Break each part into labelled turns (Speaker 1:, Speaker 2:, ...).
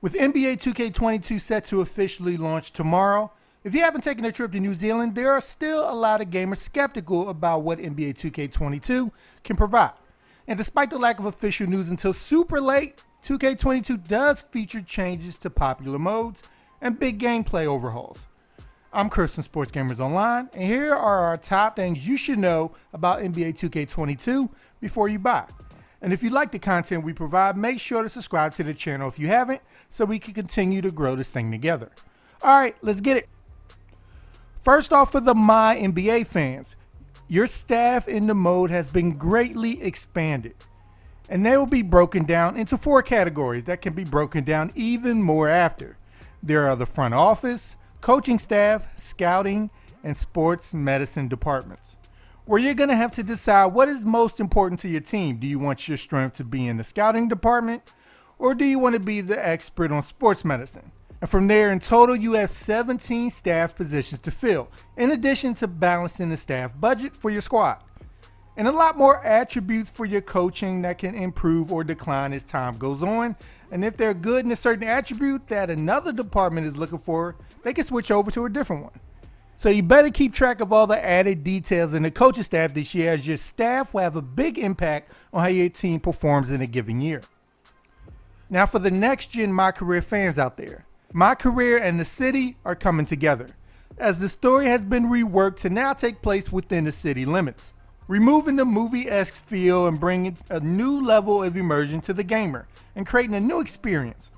Speaker 1: With NBA 2K22 set to officially launch tomorrow, if you haven't taken a trip to New Zealand, there are still a lot of gamers skeptical about what NBA 2K22 can provide. And despite the lack of official news until super late, 2K22 does feature changes to popular modes and big gameplay overhauls. I'm Chris from Sports Gamers Online, and here are our top things you should know about NBA 2K22 before you buy. And if you like the content we provide, make sure to subscribe to the channel if you haven't, so we can continue to grow this thing together. All right, let's get it. First off, for the MyNBA fans, your staff in the mode has been greatly expanded, and they will be broken down into 4 categories that can be broken down even more after. There are the front office, coaching staff, scouting, and sports medicine departments, where you're going to have to decide what is most important to your team. Do you want your strength to be in the scouting department, or do you want to be the expert on sports medicine? And from there, in total, you have 17 staff positions to fill, in addition to balancing the staff budget for your squad. And a lot more attributes for your coaching that can improve or decline as time goes on. And if they're good in a certain attribute that another department is looking for, they can switch over to a different one. So you better keep track of all the added details in the coaching staff this year, as your staff will have a big impact on how your team performs in a given year. Now for the next gen MyCareer fans out there, MyCareer and the city are coming together, as the story has been reworked to now take place within the city limits, removing the movie-esque feel and bringing a new level of immersion to the gamer and creating a new experience.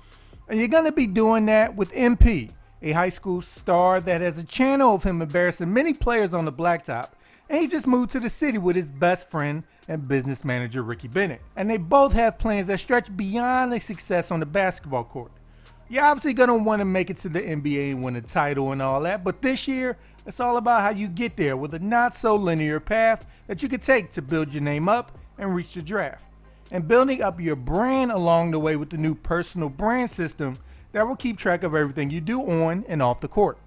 Speaker 1: And you're going to be doing that with MP, a high school star that has a channel of him embarrassing many players on the blacktop, and he just moved to the city with his best friend and business manager Ricky Bennett. And they both have plans that stretch beyond their success on the basketball court. You're obviously going to want to make it to the NBA and win a title and all that, but this year, it's all about how you get there with a not so linear path that you can take to build your name up and reach the draft. And building up your brand along the way with the new personal brand system that will keep track of everything you do on and off the court.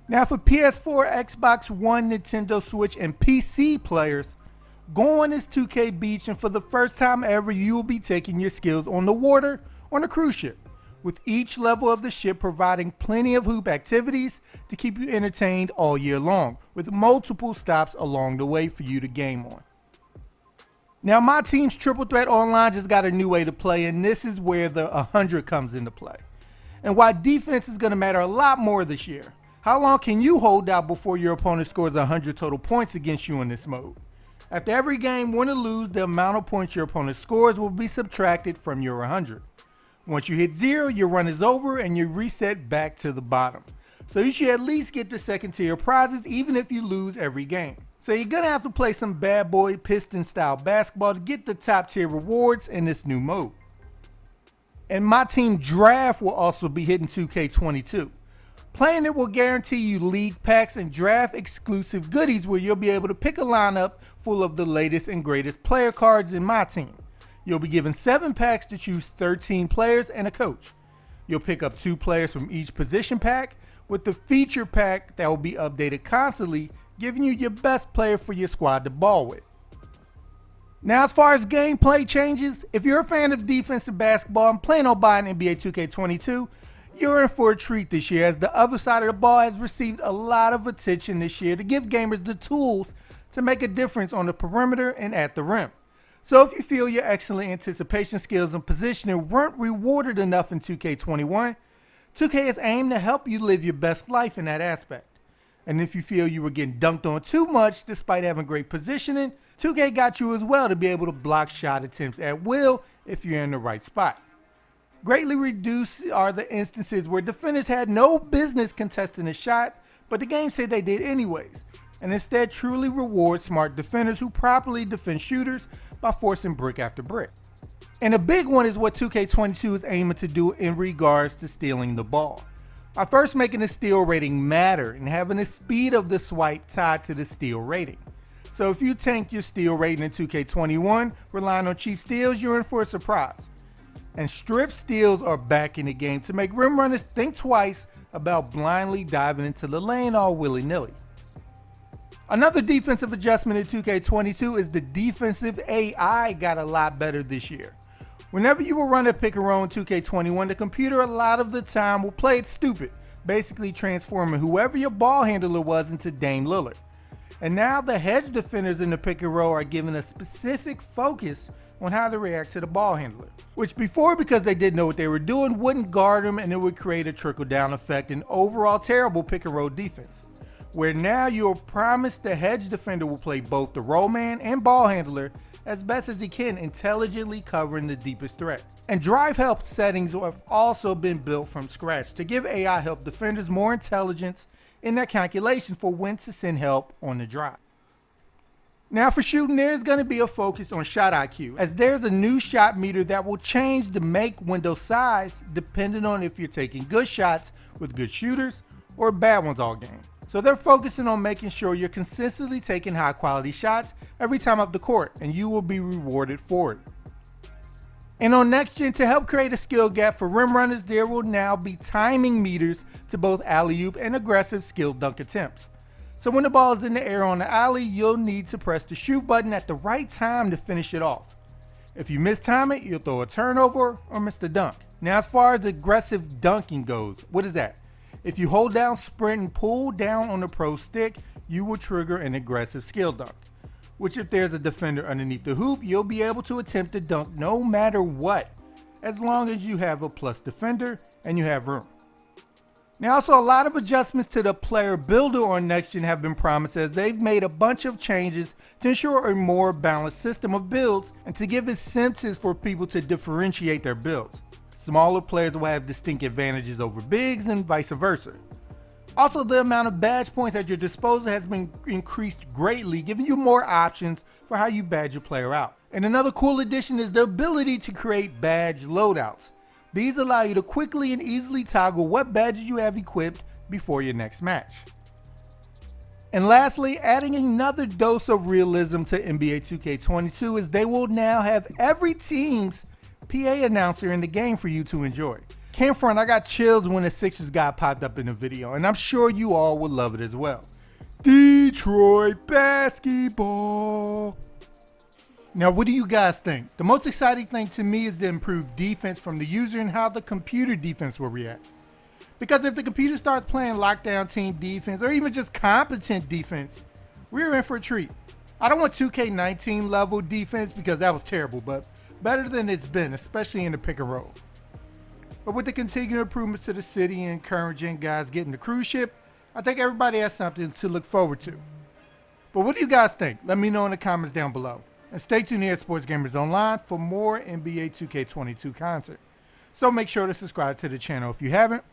Speaker 1: Now for PS4, Xbox One, Nintendo Switch, and PC players, go on this 2K beach, and for the first time ever, you will be taking your skills on the water on a cruise ship, with each level of the ship providing plenty of hoop activities to keep you entertained all year long, with multiple stops along the way for you to game on. Now MyTeam's Triple Threat Online just got a new way to play, and this is where the 100 comes into play. And why defense is going to matter a lot more this year. How long can you hold out before your opponent scores 100 total points against you in this mode? After every game, win or lose, the amount of points your opponent scores will be subtracted from your 100. Once you hit 0, your run is over and you reset back to the bottom. So you should at least get the second tier prizes even if you lose every game. So you're going to have to play some bad boy Piston style basketball to get the top tier rewards in this new mode. And MyTeam Draft will also be hitting 2K22. Playing it will guarantee you league packs and draft exclusive goodies where you'll be able to pick a lineup full of the latest and greatest player cards in MyTeam. You'll be given 7 packs to choose 13 players and a coach. You'll pick up 2 players from each position pack, with the feature pack that will be updated constantly, giving you your best player for your squad to ball with. Now as far as gameplay changes, if you're a fan of defensive basketball and plan on buying NBA 2K22, you're in for a treat this year, as the other side of the ball has received a lot of attention this year to give gamers the tools to make a difference on the perimeter and at the rim. So if you feel your excellent anticipation skills and positioning weren't rewarded enough in 2K21, 2K is aimed to help you live your best life in that aspect. And if you feel you were getting dunked on too much despite having great positioning, 2K got you as well to be able to block shot attempts at will if you're in the right spot. Greatly reduced are the instances where defenders had no business contesting a shot, but the game said they did anyways, and instead truly reward smart defenders who properly defend shooters by forcing brick after brick. And a big one is what 2K22 is aiming to do in regards to stealing the ball, by first making the steal rating matter and having the speed of the swipe tied to the steal rating. So if you tank your steal rating in 2K21 relying on cheap steals, you're in for a surprise. And strip steals are back in the game to make rim runners think twice about blindly diving into the lane all willy-nilly. Another defensive adjustment in 2K22 is the defensive AI got a lot better this year. Whenever you will run a pick and roll in 2K21, the computer a lot of the time will play it stupid, basically transforming whoever your ball handler was into Dame Lillard. And now the hedge defenders in the pick and roll are given a specific focus on how to react to the ball handler, which before, because they didn't know what they were doing, wouldn't guard them, and it would create a trickle-down effect and overall terrible pick and roll defense. Where now you're promised the hedge defender will play both the roll man and ball handler as best as he can, intelligently covering the deepest threat. And drive help settings have also been built from scratch to give AI help defenders more intelligence in their calculation for when to send help on the drive. Now for shooting, there's going to be a focus on shot IQ, as there's a new shot meter that will change the make window size depending on if you're taking good shots with good shooters or bad ones all game. So they're focusing on making sure you're consistently taking high quality shots every time up the court, and you will be rewarded for it. And on next gen, to help create a skill gap for rim runners, there will now be timing meters to both alley-oop and aggressive skill dunk attempts. So when the ball is in the air on the alley, you'll need to press the shoot button at the right time to finish it off. If you mistime it, you'll throw a turnover or miss the dunk. Now as far as aggressive dunking goes, what is that? If you hold down sprint and pull down on the pro stick, you will trigger an aggressive skill dunk, which if there's a defender underneath the hoop, you'll be able to attempt to dunk no matter what, as long as you have a plus defender and you have room. Now also, a lot of adjustments to the player builder on next gen have been promised, as they've made a bunch of changes to ensure a more balanced system of builds and to give incentives for people to differentiate their builds. Smaller players will have distinct advantages over bigs and vice versa. Also, the amount of badge points at your disposal has been increased greatly, giving you more options for how you badge your player out. And another cool addition is the ability to create badge loadouts. These allow you to quickly and easily toggle what badges you have equipped before your next match. And lastly, adding another dose of realism to NBA 2K22 is they will now have every team's PA announcer in the game for you to enjoy. Came front, I got chills when the Sixers guy popped up in the video, and I'm sure you all would love it as well. Detroit basketball. Now, what do you guys think? The most exciting thing to me is the improved defense from the user and how the computer defense will react. Because if the computer starts playing lockdown team defense or even just competent defense, we're in for a treat. I don't want 2K19 level defense because that was terrible, but better than it's been, especially in the pick and roll. But with the continued improvements to the city and current gen guys getting the cruise ship, I think everybody has something to look forward to. But what do you guys think? Let me know in the comments down below. And stay tuned here at Sports Gamers Online for more NBA 2K22 content. So make sure to subscribe to the channel if you haven't.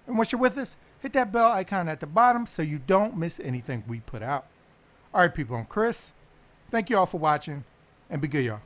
Speaker 1: And once you're with us, hit that bell icon at the bottom so you don't miss anything we put out. Alright people, I'm Chris. Thank you all for watching, and be good y'all.